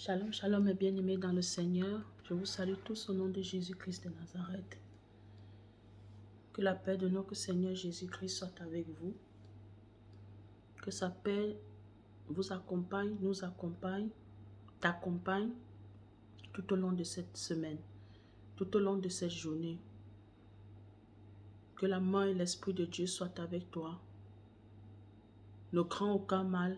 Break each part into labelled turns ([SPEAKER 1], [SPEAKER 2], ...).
[SPEAKER 1] Shalom, shalom mes bien-aimés dans le Seigneur. Je vous salue tous au nom de Jésus-Christ de Nazareth. Que la paix de notre Seigneur Jésus-Christ soit avec vous. Que sa paix vous accompagne, nous accompagne, t'accompagne tout au long de cette semaine, tout au long de cette journée. Que la main et l'Esprit de Dieu soient avec toi. Ne crains aucun mal,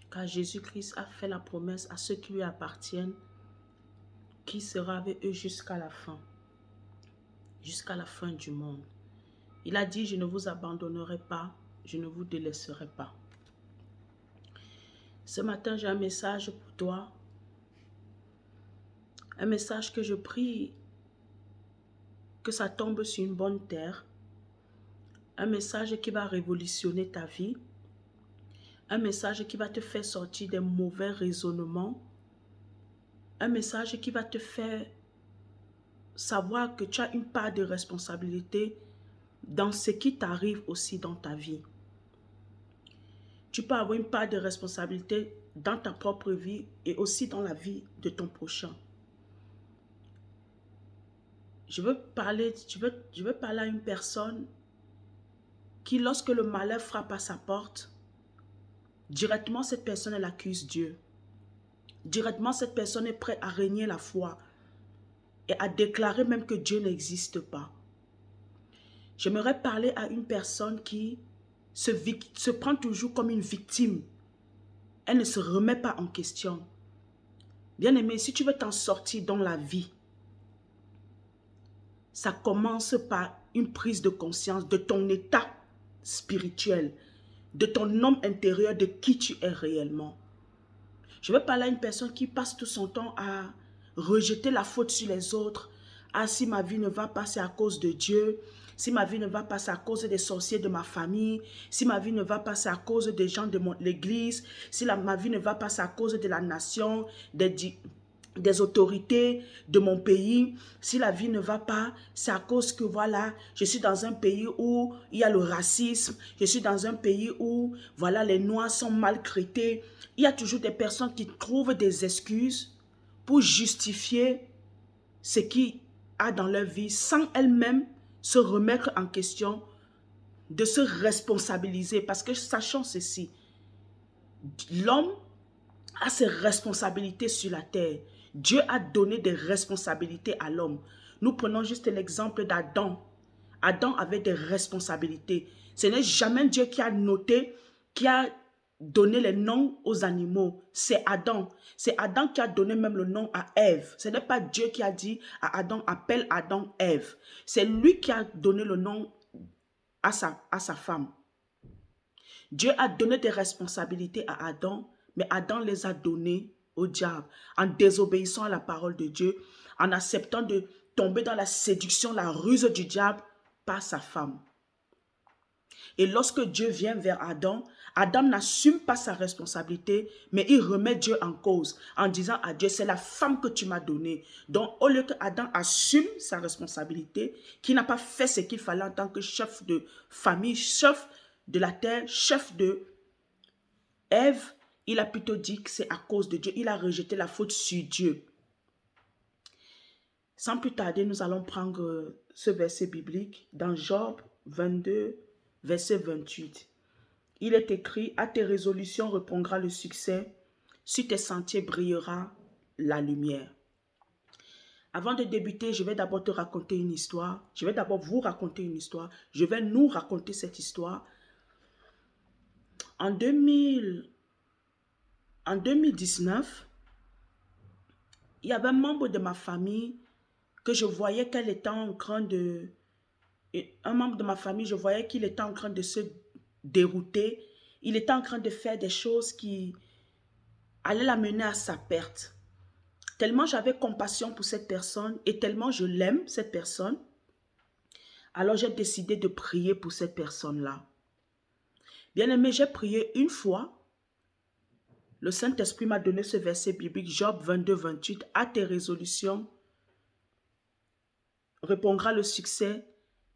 [SPEAKER 1] car Jésus-Christ a fait la promesse à ceux qui lui appartiennent, qui sera avec eux jusqu'à la fin du monde. Il a dit, je ne vous abandonnerai pas, je ne vous délaisserai pas. Ce matin, j'ai un message pour toi. Un message que je prie que ça tombe sur une bonne terre. Un message qui va révolutionner ta vie. Un message qui va te faire sortir des mauvais raisonnements. Un message qui va te faire savoir que tu as une part de responsabilité dans ce qui t'arrive aussi dans ta vie. Tu peux avoir une part de responsabilité dans ta propre vie et aussi dans la vie de ton prochain. Je veux parler à une personne qui, lorsque le malheur frappe à sa porte, directement cette personne, elle accuse Dieu. Directement, cette personne est prête à régner la foi et à déclarer même que Dieu n'existe pas. J'aimerais parler à une personne qui se prend toujours comme une victime. Elle ne se remet pas en question. Bien-aimé, si tu veux t'en sortir dans la vie, ça commence par une prise de conscience de ton état spirituel, de ton homme intérieur, de qui tu es réellement. Je veux parler à une personne qui passe tout son temps à rejeter la faute sur les autres. Ah, si ma vie ne va pas, c'est à cause de Dieu. Si ma vie ne va pas, c'est à cause des sorciers de ma famille. Si ma vie ne va pas, c'est à cause des gens de l'église. Si ma vie ne va pas, c'est à cause de la nation, des autorités de mon pays. Si la vie ne va pas, c'est à cause que voilà, je suis dans un pays où il y a le racisme. Je suis dans un pays où voilà, les Noirs sont maltraités. Il y a toujours des personnes qui trouvent des excuses pour justifier ce qu'il a dans leur vie sans elles-mêmes se remettre en question, de se responsabiliser. Parce que sachons ceci, l'homme a ses responsabilités sur la terre. Dieu a donné des responsabilités à l'homme. Nous prenons juste l'exemple d'Adam. Adam avait des responsabilités. Ce n'est jamais Dieu qui a noté, qui a donné les noms aux animaux. C'est Adam. C'est Adam qui a donné même le nom à Ève. Ce n'est pas Dieu qui a dit à Adam, appelle Adam Ève. C'est lui qui a donné le nom à sa femme. Dieu a donné des responsabilités à Adam, mais Adam les a données au diable en désobéissant à la parole de Dieu, en acceptant de tomber dans la séduction, la ruse du diable par sa femme. Et lorsque Dieu vient vers Adam, Adam n'assume pas sa responsabilité, mais il remet Dieu en cause en disant à Dieu, c'est la femme que tu m'as donnée. Donc, au lieu que Adam assume sa responsabilité, qui n'a pas fait ce qu'il fallait en tant que chef de famille, chef de la terre, chef de Ève, il a plutôt dit que c'est à cause de Dieu. Il a rejeté la faute sur Dieu. Sans plus tarder, nous allons prendre ce verset biblique dans Job 22, verset 28. Il est écrit, à tes résolutions répondra le succès, sur tes sentiers brillera la lumière. Avant de débuter, je vais d'abord te raconter une histoire. Je vais d'abord vous raconter une histoire. Je vais nous raconter cette histoire. En 2019, il y avait un membre de ma famille que je voyais qu'elle était en train de... Un membre de ma famille, je voyais qu'il était en train de se dérouter. Il était en train de faire des choses qui allaient l'amener à sa perte. Tellement j'avais compassion pour cette personne et tellement je l'aime, cette personne, alors j'ai décidé de prier pour cette personne-là. Bien aimé, j'ai prié une fois. Le Saint-Esprit m'a donné ce verset biblique, Job 22, 28. À tes résolutions répondra le succès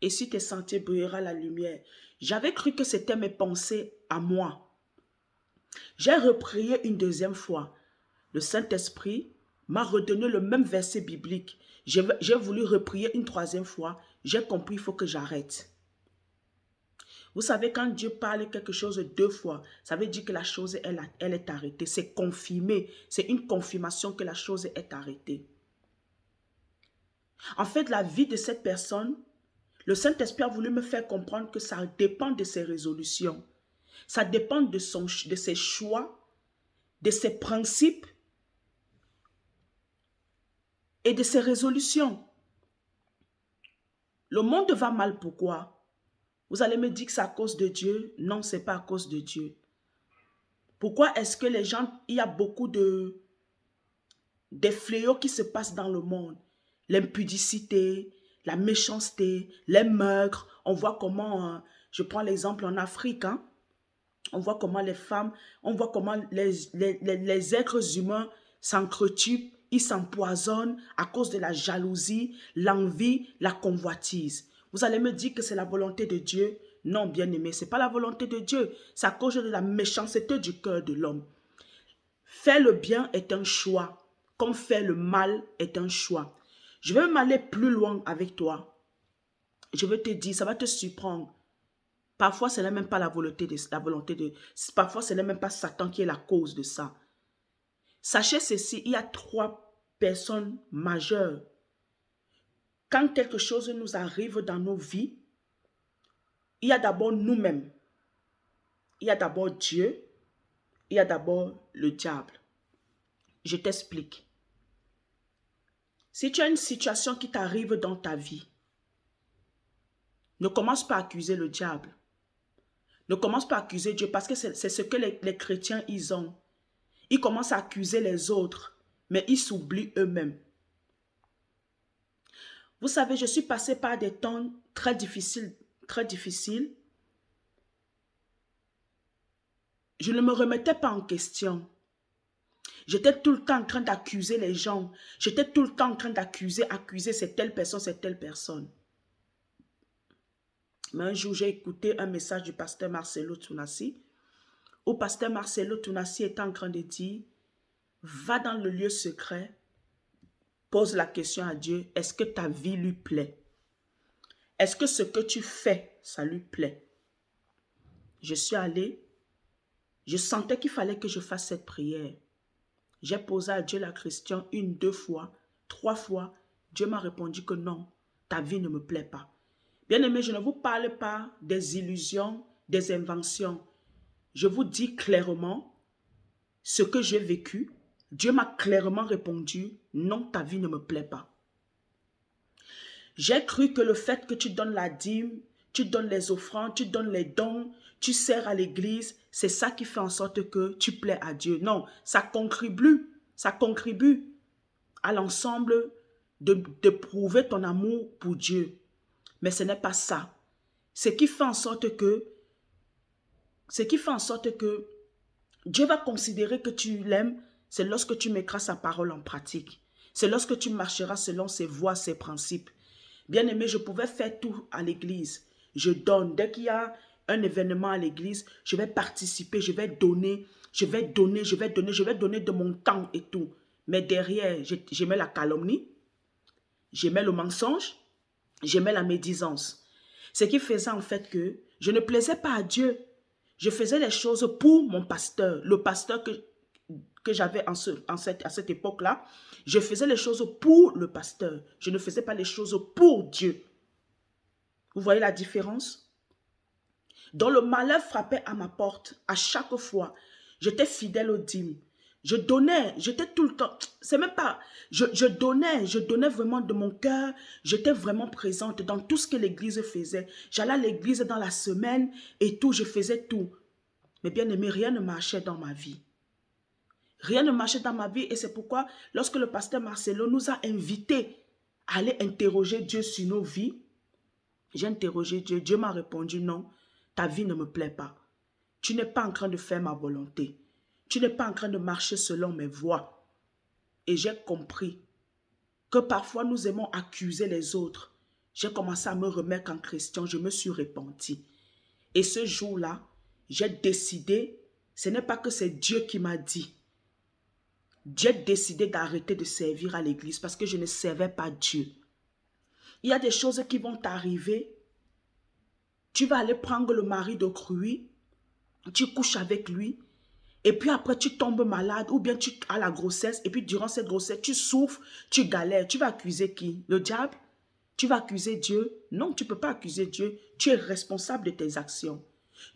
[SPEAKER 1] et sur tes sentiers brillera la lumière. J'avais cru que c'était mes pensées à moi. J'ai reprié une deuxième fois. Le Saint-Esprit m'a redonné le même verset biblique. J'ai voulu reprier une troisième fois. J'ai compris, il faut que j'arrête. Vous savez, quand Dieu parle quelque chose deux fois, ça veut dire que la chose, elle est arrêtée. C'est confirmé. C'est une confirmation que la chose est arrêtée. En fait, la vie de cette personne, le Saint-Esprit a voulu me faire comprendre que ça dépend de ses résolutions. Ça dépend de ses choix, de ses principes et de ses résolutions. Le monde va mal, pourquoi? Vous allez me dire que c'est à cause de Dieu? Non, ce n'est pas à cause de Dieu. Pourquoi est-ce que les gens, il y a beaucoup des fléaux qui se passent dans le monde? L'impudicité, la méchanceté, les meurtres. On voit comment, je prends l'exemple en Afrique, hein, on voit comment les femmes, on voit comment les êtres humains s'entretuent, ils s'empoisonnent à cause de la jalousie, l'envie, la convoitise. Vous allez me dire que c'est la volonté de Dieu? Non, bien-aimé, ce n'est pas la volonté de Dieu. C'est à cause de la méchanceté du cœur de l'homme. Faire le bien est un choix, comme faire le mal est un choix. Je vais m'aller plus loin avec toi. Je vais te dire, ça va te surprendre. Parfois, ce n'est même pas la volonté de... Parfois, ce n'est même pas Satan qui est la cause de ça. Sachez ceci, il y a trois personnes majeures. Quand quelque chose nous arrive dans nos vies, il y a d'abord nous-mêmes. Il y a d'abord Dieu. Il y a d'abord le diable. Je t'explique. Si tu as une situation qui t'arrive dans ta vie, ne commence pas à accuser le diable. Ne commence pas à accuser Dieu parce que c'est ce que les chrétiens, ils ont. Ils commencent à accuser les autres, mais ils s'oublient eux-mêmes. Vous savez, je suis passée par des temps très difficiles, très difficiles. Je ne me remettais pas en question. J'étais tout le temps en train d'accuser les gens. J'étais tout le temps en train d'accuser c'est telle personne, c'est telle personne. Mais un jour, j'ai écouté un message du pasteur Marcelo Tounassi, où pasteur Marcelo Tounassi était en train de dire, va dans le lieu secret, pose la question à Dieu, est-ce que ta vie lui plaît? Est-ce que ce que tu fais, ça lui plaît? Je suis allée, je sentais qu'il fallait que je fasse cette prière. J'ai posé à Dieu la question une, deux fois, trois fois. Dieu m'a répondu que non, ta vie ne me plaît pas. Bien-aimé, je ne vous parle pas des illusions, des inventions. Je vous dis clairement ce que j'ai vécu. Dieu m'a clairement répondu, non, ta vie ne me plaît pas. J'ai cru que le fait que tu donnes la dîme, tu donnes les offrandes, tu donnes les dons, tu sers à l'église, c'est ça qui fait en sorte que tu plais à Dieu. Non, ça contribue à l'ensemble de prouver ton amour pour Dieu. Mais ce n'est pas ça. Ce qui fait en sorte que Dieu va considérer que tu l'aimes, c'est lorsque tu mettras sa parole en pratique. C'est lorsque tu marcheras selon ses voies, ses principes. Bien-aimé, je pouvais faire tout à l'église. Je donne. Dès qu'il y a un événement à l'église, je vais participer, je vais donner de mon temps et tout. Mais derrière, j'aimais la calomnie, j'aimais le mensonge, j'aimais la médisance. Ce qui faisait en fait que je ne plaisais pas à Dieu. Je faisais les choses pour mon pasteur, le pasteur que j'avais à cette époque-là. Je faisais les choses pour le pasteur. Je ne faisais pas les choses pour Dieu. Vous voyez la différence? Donc le malheur frappait à ma porte à chaque fois. J'étais fidèle aux dîmes. Je donnais, j'étais tout le temps, c'est même pas, je donnais vraiment de mon cœur, j'étais vraiment présente dans tout ce que l'église faisait. J'allais à l'église dans la semaine et tout, je faisais tout. Mais bien aimé, rien ne marchait dans ma vie. Rien ne marchait dans ma vie et c'est pourquoi lorsque le pasteur Marcelo nous a invités à aller interroger Dieu sur nos vies, j'ai interrogé Dieu, Dieu m'a répondu non, ta vie ne me plaît pas. Tu n'es pas en train de faire ma volonté. Tu n'es pas en train de marcher selon mes voies. Et j'ai compris que parfois nous aimons accuser les autres. J'ai commencé à me remettre en question, je me suis repenti. Et ce jour-là, j'ai décidé, ce n'est pas que c'est Dieu qui m'a dit. J'ai décidé d'arrêter de servir à l'église parce que je ne servais pas Dieu. Il y a des choses qui vont t'arriver. Tu vas aller prendre le mari d'autrui, tu couches avec lui, et puis après tu tombes malade ou bien tu as la grossesse, et puis durant cette grossesse, tu souffres, tu galères. Tu vas accuser qui? Le diable? Tu vas accuser Dieu? Non, tu ne peux pas accuser Dieu. Tu es responsable de tes actions.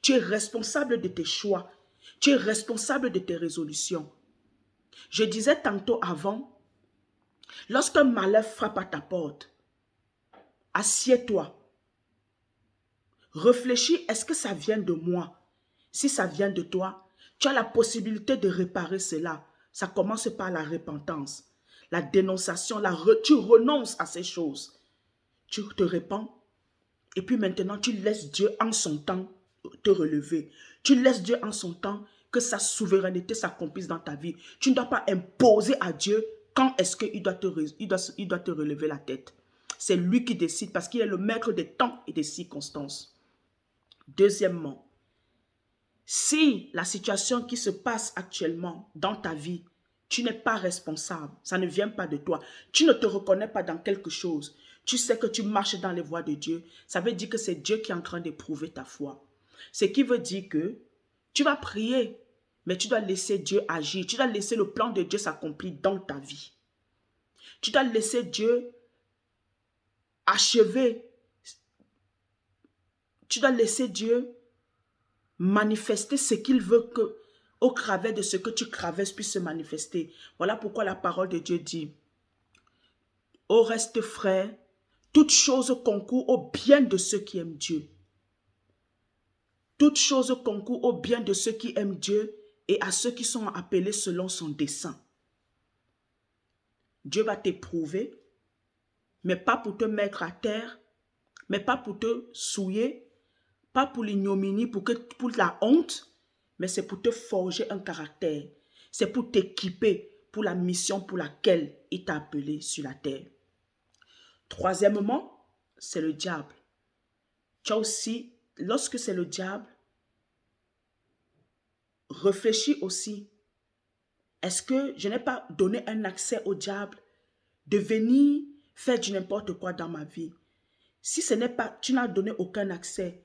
[SPEAKER 1] Tu es responsable de tes choix. Tu es responsable de tes résolutions. Je disais tantôt avant, lorsqu'un malheur frappe à ta porte, assieds-toi. Réfléchis, est-ce que ça vient de moi? Si ça vient de toi, tu as la possibilité de réparer cela. Ça commence par la repentance, la dénonciation, tu renonces à ces choses. Tu te répands et puis maintenant tu laisses Dieu en son temps te relever. Tu laisses Dieu en son temps que sa souveraineté s'accomplisse dans ta vie. Tu ne dois pas imposer à Dieu quand est-ce qu'il doit te relever la tête. C'est lui qui décide parce qu'il est le maître des temps et des circonstances. Deuxièmement, si la situation qui se passe actuellement dans ta vie, tu n'es pas responsable, ça ne vient pas de toi, tu ne te reconnais pas dans quelque chose, tu sais que tu marches dans les voies de Dieu, ça veut dire que c'est Dieu qui est en train d'éprouver ta foi. Ce qui veut dire que tu vas prier, mais tu dois laisser Dieu agir, tu dois laisser le plan de Dieu s'accomplir dans ta vie. Tu dois laisser Dieu achever, tu dois laisser Dieu manifester ce qu'il veut que, au travers de ce que tu traverses, puisse se manifester. Voilà pourquoi la parole de Dieu dit, au reste frère, toute chose concourt au bien de ceux qui aiment Dieu. Toute chose concourt au bien de ceux qui aiment Dieu et à ceux qui sont appelés selon son dessein. Dieu va t'éprouver, mais pas pour te mettre à terre, mais pas pour te souiller, pas pour l'ignominie, pour la honte, mais c'est pour te forger un caractère. C'est pour t'équiper pour la mission pour laquelle il t'a appelé sur la terre. Troisièmement, c'est le diable. Tu as aussi, lorsque c'est le diable, réfléchis aussi. Est-ce que je n'ai pas donné un accès au diable de venir faire du n'importe quoi dans ma vie? Si ce n'est pas, tu n'as donné aucun accès,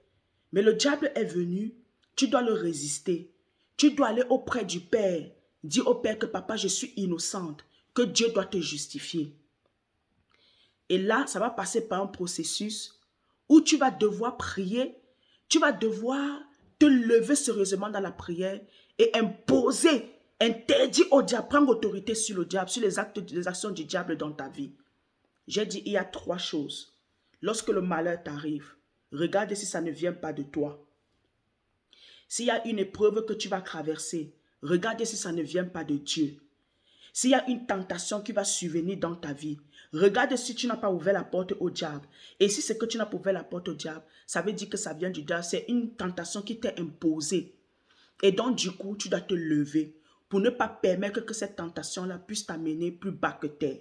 [SPEAKER 1] mais le diable est venu, tu dois le résister. Tu dois aller auprès du Père. Dis au Père que papa, je suis innocente, que Dieu doit te justifier. Et là, ça va passer par un processus où tu vas devoir prier, tu vas devoir te lever sérieusement dans la prière et imposer, interdire au diable, prendre autorité sur le diable, sur les actions du diable dans ta vie. J'ai dit, il y a 3 choses. Lorsque le malheur t'arrive, regarde si ça ne vient pas de toi. S'il y a une épreuve que tu vas traverser, regarde si ça ne vient pas de Dieu. S'il y a une tentation qui va survenir dans ta vie, regarde si tu n'as pas ouvert la porte au diable. Et si c'est que tu n'as pas ouvert la porte au diable, ça veut dire que ça vient du diable. C'est une tentation qui t'est imposée. Et donc du coup, tu dois te lever pour ne pas permettre que cette tentation-là puisse t'amener plus bas que terre.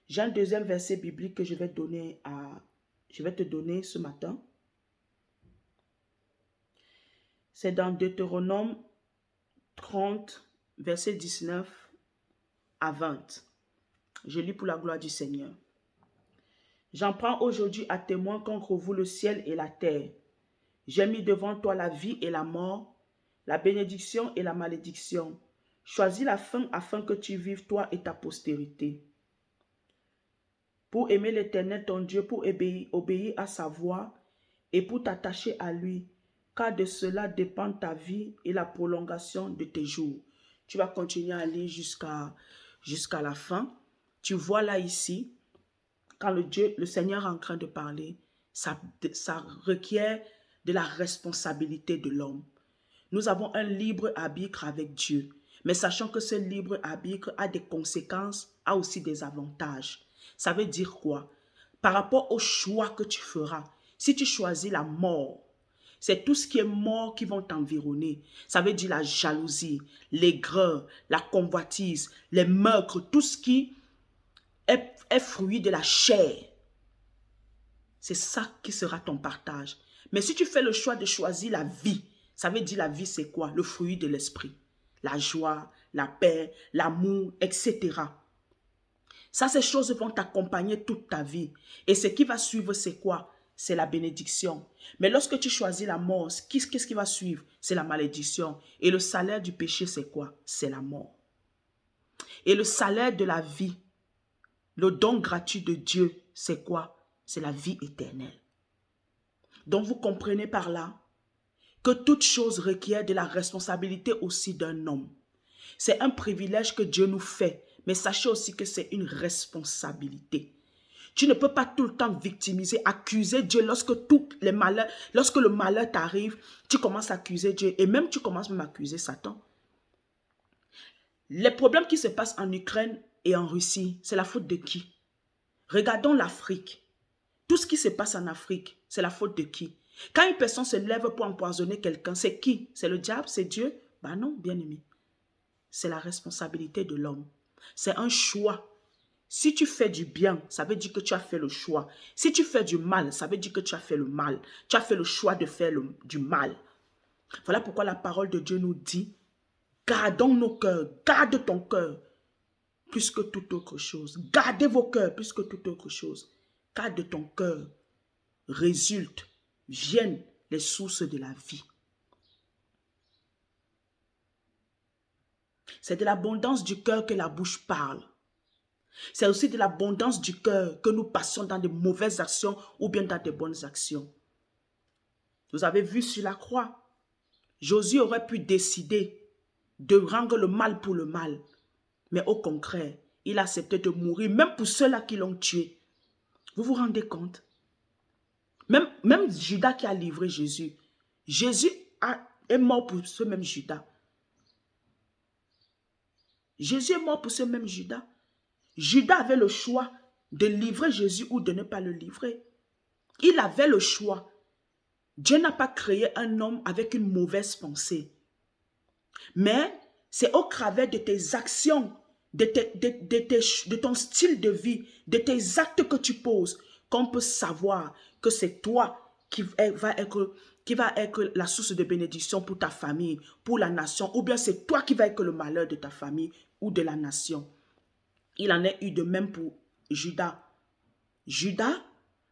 [SPEAKER 1] J'ai un deuxième verset biblique que je vais te donner ce matin. C'est dans Deutéronome 30, verset 19 à 20. Je lis pour la gloire du Seigneur. J'en prends aujourd'hui à témoin contre vous le ciel et la terre. J'ai mis devant toi la vie et la mort, la bénédiction et la malédiction. Choisis la fin afin que tu vives toi et ta postérité. Pour aimer l'Éternel ton Dieu, pour obéir à sa voix et pour t'attacher à lui, car de cela dépend ta vie et la prolongation de tes jours. Tu vas continuer à lire jusqu'à la fin. Tu vois là ici, quand le Seigneur est en train de parler, ça requiert de la responsabilité de l'homme. Nous avons un libre arbitre avec Dieu, mais sachant que ce libre arbitre a des conséquences, a aussi des avantages. Ça veut dire quoi? Par rapport au choix que tu feras, si tu choisis la mort, c'est tout ce qui est mort qui vont t'environner. Ça veut dire la jalousie, l'aigreur, la convoitise, les meurtres, tout ce qui est fruit de la chair. C'est ça qui sera ton partage. Mais si tu fais le choix de choisir la vie, ça veut dire la vie c'est quoi? Le fruit de l'esprit. la joie, la paix, l'amour, etc. Ça, ces choses vont t'accompagner toute ta vie. Et ce qui va suivre, c'est quoi? C'est la bénédiction. Mais lorsque tu choisis la mort, qu'est-ce qui va suivre? C'est la malédiction. Et le salaire du péché, c'est quoi? C'est la mort. Et le salaire de la vie, le don gratuit de Dieu, c'est quoi? C'est la vie éternelle. Donc vous comprenez par là que toute chose requiert de la responsabilité aussi d'un homme. C'est un privilège que Dieu nous fait, mais sachez aussi que c'est une responsabilité. Tu ne peux pas tout le temps victimiser, accuser Dieu lorsque le malheur t'arrive, tu commences à accuser Dieu et même tu commences même à accuser Satan. Les problèmes qui se passent en Ukraine et en Russie, c'est la faute de qui? Regardons l'Afrique. Tout ce qui se passe en Afrique, c'est la faute de qui? Quand une personne se lève pour empoisonner quelqu'un, c'est qui? C'est le diable? C'est Dieu? Ben non, bien aimé. C'est la responsabilité de l'homme. C'est un choix. Si tu fais du bien, ça veut dire que tu as fait le choix. Si tu fais du mal, ça veut dire que tu as fait le mal. Tu as fait le choix de faire du mal. Voilà pourquoi la parole de Dieu nous dit, gardons nos cœurs, garde ton cœur plus que toute autre chose. Gardez vos cœurs plus que toute autre chose. Car de ton cœur viennent les sources de la vie. C'est de l'abondance du cœur que la bouche parle. C'est aussi de l'abondance du cœur que nous passons dans de mauvaises actions ou bien dans de bonnes actions. Vous avez vu sur la croix, Jésus aurait pu décider de rendre le mal pour le mal. Mais au contraire, il a accepté de mourir, même pour ceux-là qui l'ont tué. Vous vous rendez compte? Même Judas qui a livré Jésus, est mort pour ce même Judas. Jésus est mort pour ce même Judas. Judas avait le choix de livrer Jésus ou de ne pas le livrer. Il avait le choix. Dieu n'a pas créé un homme avec une mauvaise pensée. Mais c'est au travers de tes actions, de ton style de vie, de tes actes que tu poses, qu'on peut savoir que c'est toi qui va être la source de bénédiction pour ta famille, pour la nation, ou bien c'est toi qui va être le malheur de ta famille ou de la nation. Il en est eu de même pour Judas. Judas,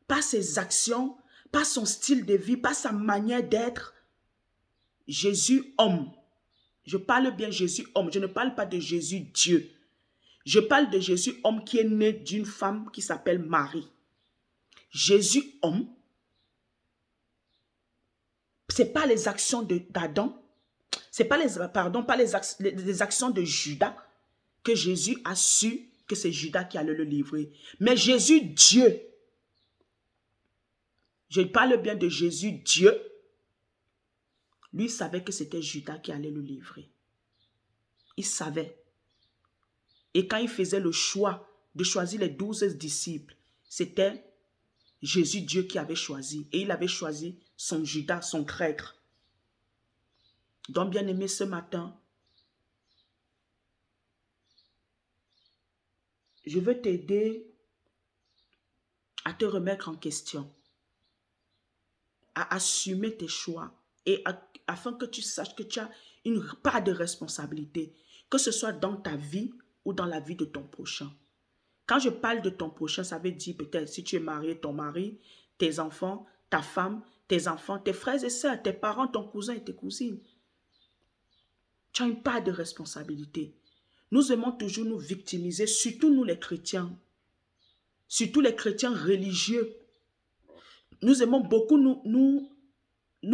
[SPEAKER 1] par ses actions, par son style de vie, par sa manière d'être, Jésus homme. Je parle bien Jésus homme, je ne parle pas de Jésus Dieu. Je parle de Jésus homme qui est né d'une femme qui s'appelle Marie. Jésus homme, ce n'est pas les actions d'Adam, ce n'est pas les actions de Judas que Jésus a su que c'est Judas qui allait le livrer. Mais Jésus Dieu, je parle bien de Jésus Dieu, lui savait que c'était Judas qui allait le livrer. Il savait. Et quand il faisait le choix de choisir les 12 disciples, c'était Jésus Dieu qui avait choisi. Et il avait choisi son Judas, son traître. Donc, bien aimé, ce matin, je veux t'aider à te remettre en question, à assumer tes choix et afin que tu saches que tu as une part de responsabilité, que ce soit dans ta vie ou dans la vie de ton prochain. Quand je parle de ton prochain, ça veut dire peut-être si tu es marié, ton mari, tes enfants, ta femme, tes enfants, tes frères et sœurs, tes parents, ton cousin et tes cousines. Tu as une part de responsabilité. Nous aimons toujours nous victimiser, surtout nous les chrétiens. Surtout les chrétiens religieux. Nous aimons beaucoup nous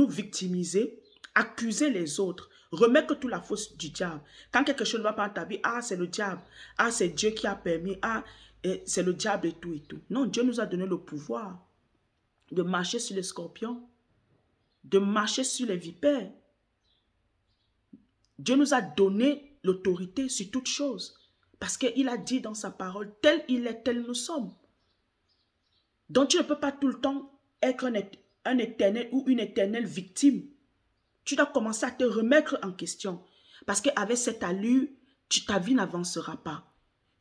[SPEAKER 1] victimiser, accuser les autres, remettre toute la faute du diable. Quand quelque chose ne va pas dans ta vie, ah c'est le diable, ah c'est Dieu qui a permis, ah c'est le diable et tout et tout. Non, Dieu nous a donné le pouvoir de marcher sur les scorpions, de marcher sur les vipères. Dieu nous a donné l'autorité sur toutes choses. Parce qu'il a dit dans sa parole, tel il est, tel nous sommes. Donc tu ne peux pas tout le temps être un éternel ou une éternelle victime. Tu dois commencer à te remettre en question. Parce qu'avec cette allure, ta vie n'avancera pas.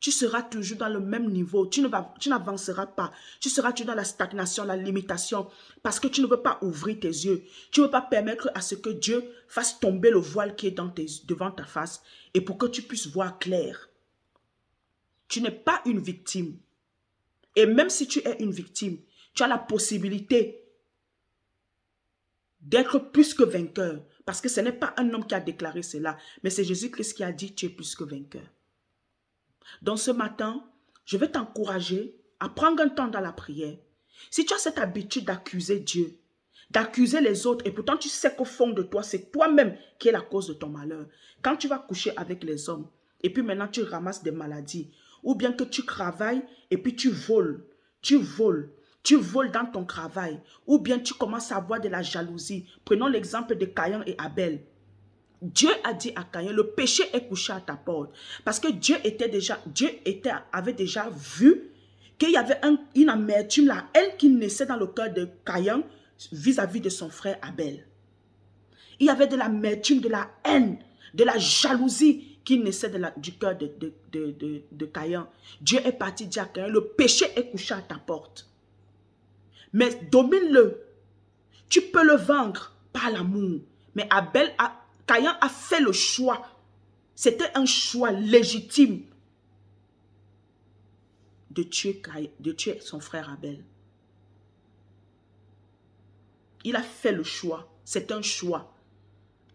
[SPEAKER 1] tu seras toujours dans le même niveau. Tu n'avanceras pas. Tu seras toujours dans la stagnation, la limitation, parce que tu ne veux pas ouvrir tes yeux. Tu ne veux pas permettre à ce que Dieu fasse tomber le voile qui est devant ta face et pour que tu puisses voir clair. Tu n'es pas une victime. Et même si tu es une victime, tu as la possibilité d'être plus que vainqueur. Parce que ce n'est pas un homme qui a déclaré cela, mais c'est Jésus-Christ qui a dit tu es plus que vainqueur. Donc ce matin, je vais t'encourager à prendre un temps dans la prière. Si tu as cette habitude d'accuser Dieu, d'accuser les autres, et pourtant tu sais qu'au fond de toi, c'est toi-même qui es la cause de ton malheur. Quand tu vas coucher avec les hommes, et puis maintenant tu ramasses des maladies, ou bien que tu travailles et puis tu voles dans ton travail, ou bien tu commences à avoir de la jalousie. Prenons l'exemple de Caïn et Abel. Dieu a dit à Caïn, le péché est couché à ta porte. Parce que Dieu avait déjà vu qu'il y avait une amertume, la haine qui naissait dans le cœur de Caïn vis-à-vis de son frère Abel. Il y avait de l'amertume, de la haine, de la jalousie qui naissait du cœur de Caïn. Dieu est parti dire à Caïn, le péché est couché à ta porte. Mais domine-le. Tu peux le vaincre par l'amour. Mais Caïn a fait le choix. C'était un choix légitime de tuer son frère Abel. Il a fait le choix. C'est un choix.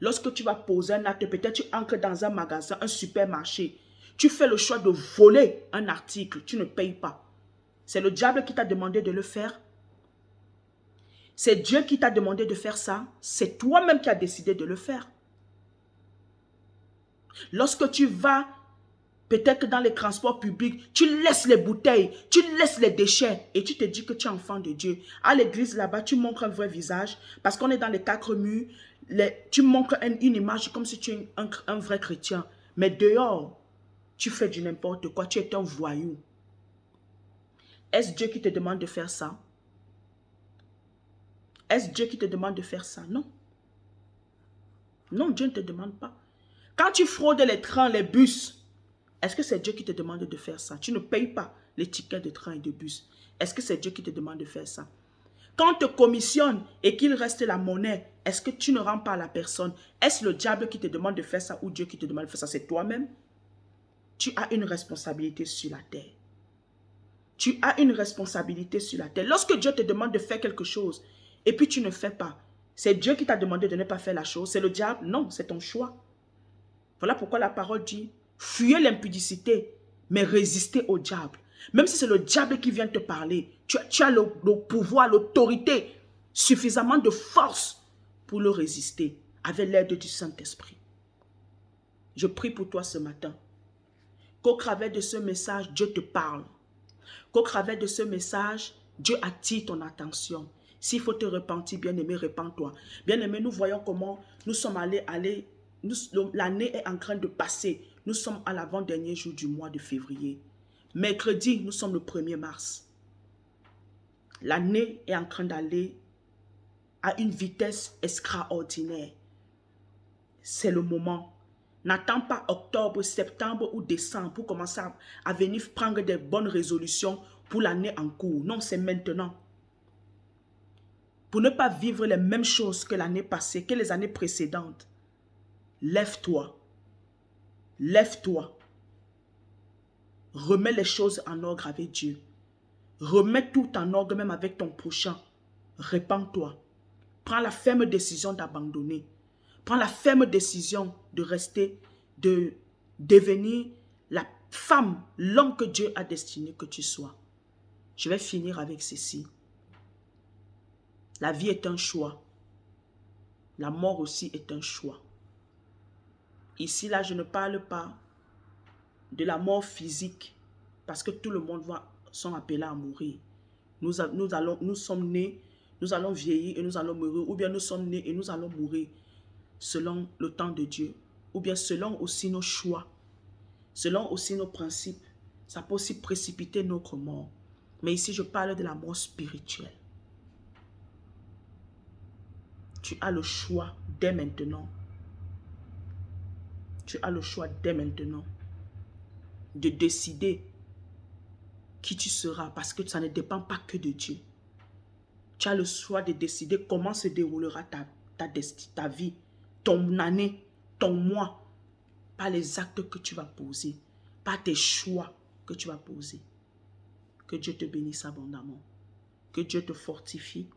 [SPEAKER 1] Lorsque tu vas poser un acte, peut-être tu entres dans un magasin, un supermarché. Tu fais le choix de voler un article. Tu ne payes pas. C'est le diable qui t'a demandé de le faire. C'est Dieu qui t'a demandé de faire ça. C'est toi-même qui as décidé de le faire. Lorsque tu vas, peut-être dans les transports publics, tu laisses les bouteilles, tu laisses les déchets et tu te dis que tu es enfant de Dieu. À l'église là-bas, tu montres un vrai visage parce qu'on est dans les 4 murs. Tu montres une image comme si tu es un vrai chrétien. Mais dehors, tu fais du n'importe quoi. Tu es un voyou. Est-ce Dieu qui te demande de faire ça? Est-ce Dieu qui te demande de faire ça? Non. Non, Dieu ne te demande pas. Quand tu fraudes les trains, les bus, est-ce que c'est Dieu qui te demande de faire ça? Tu ne payes pas les tickets de train et de bus. Est-ce que c'est Dieu qui te demande de faire ça? Quand on te commissionne et qu'il reste la monnaie, est-ce que tu ne rends pas à la personne? Est-ce le diable qui te demande de faire ça ou Dieu qui te demande de faire ça? C'est toi-même. Tu as une responsabilité sur la terre. Tu as une responsabilité sur la terre. Lorsque Dieu te demande de faire quelque chose et puis tu ne fais pas, c'est Dieu qui t'a demandé de ne pas faire la chose. C'est le diable? Non, c'est ton choix. Voilà pourquoi la parole dit, fuyez l'impudicité, mais résistez au diable. Même si c'est le diable qui vient te parler, tu as le pouvoir, l'autorité, suffisamment de force pour le résister avec l'aide du Saint-Esprit. Je prie pour toi ce matin. Qu'au travers de ce message, Dieu te parle. Qu'au travers de ce message, Dieu attire ton attention. S'il faut te repentir, bien-aimé, repens-toi. Bien-aimé, nous voyons comment nous sommes l'année est en train de passer. Nous sommes à l'avant-dernier jour du mois de février. Mercredi, nous sommes le 1er mars. L'année est en train d'aller à une vitesse extraordinaire. C'est le moment. N'attends pas octobre, septembre ou décembre pour commencer à venir prendre des bonnes résolutions pour l'année en cours. Non, c'est maintenant. Pour ne pas vivre les mêmes choses que l'année passée, que les années précédentes. Lève-toi. Lève-toi. Remets les choses en ordre avec Dieu. Remets tout en ordre même avec ton prochain. Répands-toi. Prends la ferme décision d'abandonner. Prends la ferme décision de rester, de devenir la femme, l'homme que Dieu a destiné que tu sois. Je vais finir avec ceci. La vie est un choix. La mort aussi est un choix. Ici, là, je ne parle pas de la mort physique, parce que tout le monde sont appelés à mourir. Nous sommes nés, nous allons vieillir et nous allons mourir, ou bien nous sommes nés et nous allons mourir selon le temps de Dieu, ou bien selon aussi nos choix, selon aussi nos principes. Ça peut aussi précipiter notre mort. Mais ici, je parle de la mort spirituelle. Tu as le choix dès maintenant. Tu as le choix dès maintenant de décider qui tu seras parce que ça ne dépend pas que de Dieu. Tu as le choix de décider comment se déroulera ta vie, ton année, ton mois, par les actes que tu vas poser, par tes choix que tu vas poser. Que Dieu te bénisse abondamment. Que Dieu te fortifie.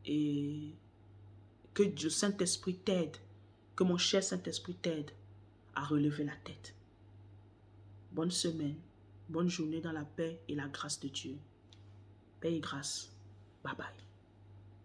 [SPEAKER 1] Et que le Saint-Esprit t'aide. Que mon cher Saint-Esprit t'aide à relever la tête. Bonne semaine. Bonne journée dans la paix et la grâce de Dieu. Paix et grâce. Bye bye.